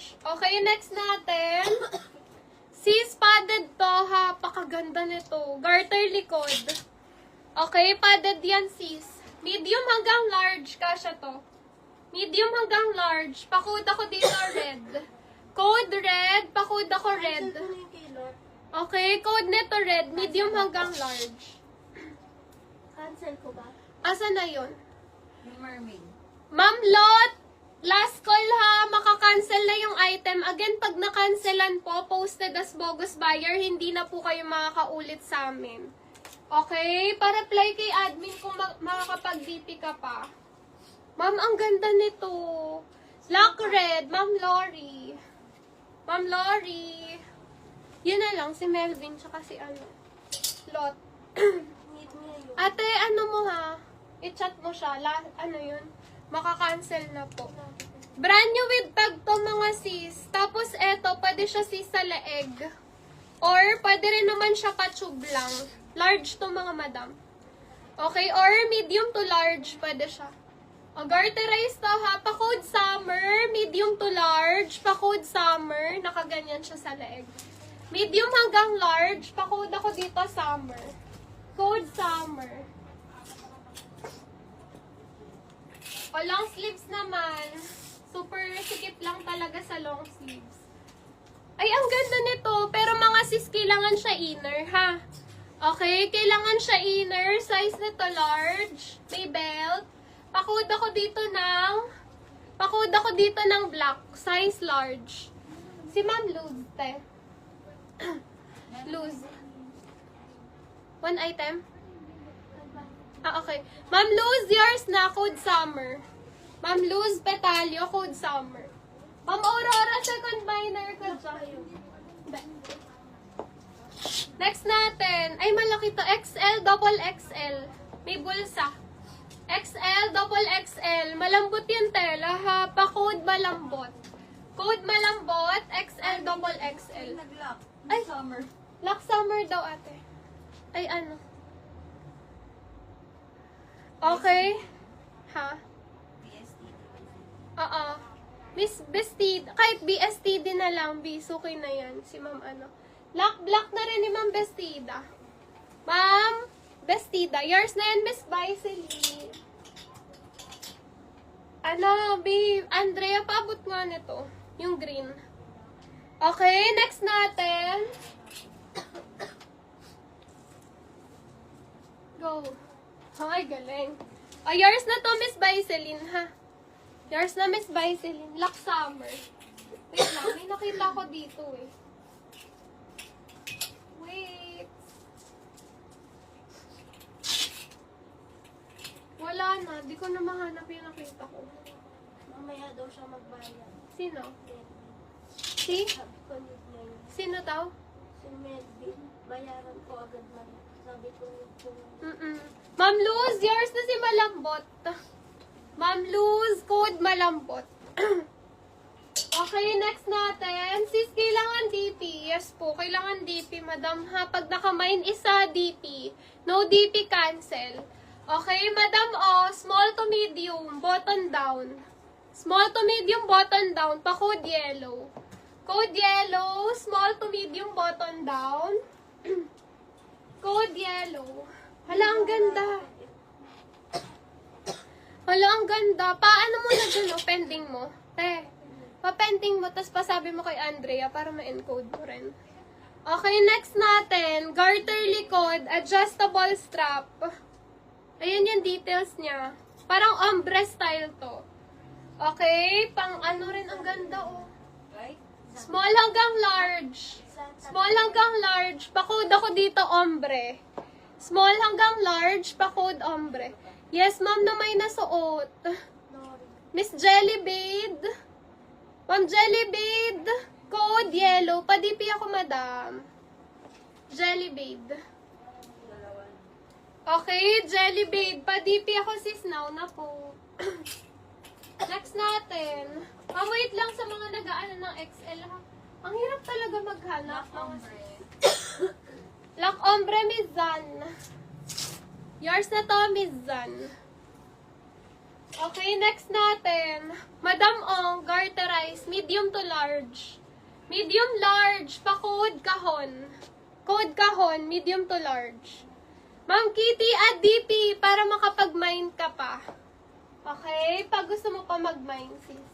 large. Okay, next natin. Sis, padded to ha. Pakaganda nito. Garter likod. Okay, padded yan sis. Medium hanggang large. Kasha to. Medium hanggang large. Pakod ako dito red. Code red. Pakod ako red. Okay, code nito red. Medium hanggang large. Cancel ko ba? Asa na yun? Yung mermaid. Ma'am Lot, last call ha. Maka-cancel na yung item. Again, pag na-cancelan po, posted as bogus buyer, hindi na po kayo makakaulit sa amin. Okay? Para apply kay admin kung makakapag-DP ka pa. Ma'am, ang ganda nito. Black red, Ma'am Lori. Ma'am Lori. Yun na lang, si Melvin, tsaka si Lot. Need niya yun. Ate, ano mo ha? I-chat mo siya. Ano yun? Maka-cancel na po. Brand new with tag to mga sis. Tapos eto, pwede siya sis sa leeg. Or pwede rin naman siya pa-tube lang. Large to mga madam. Okay, or medium to large, pwede siya. O, garterize to ha. Pa-code summer, medium to large. Pa-code summer, nakaganyan siya sa leeg. Medium hanggang large, pa-code ako dito summer. Code summer. O, long sleeves naman. Super sikip lang talaga sa long sleeves. Ay, ang ganda nito. Pero mga sis, kailangan siya inner, ha? Okay, kailangan siya inner. Size nito large. May belt. Pakod ako dito ng black. Size large. Si Ma'am Luz, te. Luz. One item? Ah, okay. Ma'am Luz, yours na. Code summer. Ma'am Luz, petalyo. Code summer. Ma'am Aurora, second minor ko dyan. Next natin. Ay, malaki to. XL, double XL. May bulsa. XL, double XL. Malambot yung tela, ha? Pa-code malambot. Code malambot, XL, double XL. Nag-lock. Ay. Summer. Lock summer daw, ate. Ay, ano? Okay. Ha? BST. Oo. Miss Bestid. Kahit BSTD na lang, bis. Okay na yan. Si ma'am ano. Lock black na rin ni ma'am Bestida. Ma'am Bestida. Yours na yan, Miss Biceley. Ano, babe. Andrea, paabot nga nito. Yung green. Okay, next natin. Go. Ay, galing. Oh, yours na to, Miss Biceline, ha? Yours na, Miss Biceline. Lock summer. Wait lang, may nakita ko dito, eh. Wait. Wala na. Di ko na mahanap yung nakita ko. Mamaya daw siya magbayad. Sino? Si? Sabi ko, need niya yun. Sino daw? Si Melvin, bayaran ko agad man. Sabi ko, need ko yun. Ma'am Luz, yours na si Malambot. Ma'am Luz, code Malambot. Okay, next natin. Sis, kailangan DP. Yes po, kailangan DP, madam ha. Pag nakamine isa, DP. No DP, cancel. Okay, madam o, small to medium, button down. Small to medium, button down. Pa-code yellow. Code yellow, small to medium, button down. Code yellow. Hala, ang ganda. Hala, ang ganda. Paano mo na dyan, pending mo? Te, pa-pending mo, tapos pasabi mo kay Andrea para ma-encode mo rin. Okay, next natin. Garter likod, adjustable strap. Ayan yung details niya. Parang ombre style to. Okay, pang ano rin, ang ganda, oh. Right? Small hanggang large. Small hanggang large. Pa-code ako dito, ombre. Small hanggang large, pa-code ombre. Yes, ma'am, na may nasuot. Miss Jellybead. Ma'am Jellybead. Code yellow. Pa-DP ako, madam. Jellybead. Okay, Jellybead. Pa-DP ako, sis. Now na po. Next natin. Wait lang sa mga nag-aano ng XL, ha? Ang hirap talaga maghanap. Lock ombre, Miss Zan. Yours na to, Miss Zan. Okay, next natin. Madam Ong, garterize, medium to large. Medium large, pa-code kahon. Code kahon, medium to large. Ma'am Kitty, add DP para makapag-mine ka pa. Okay? Pag gusto mo pa mag-mine, sis.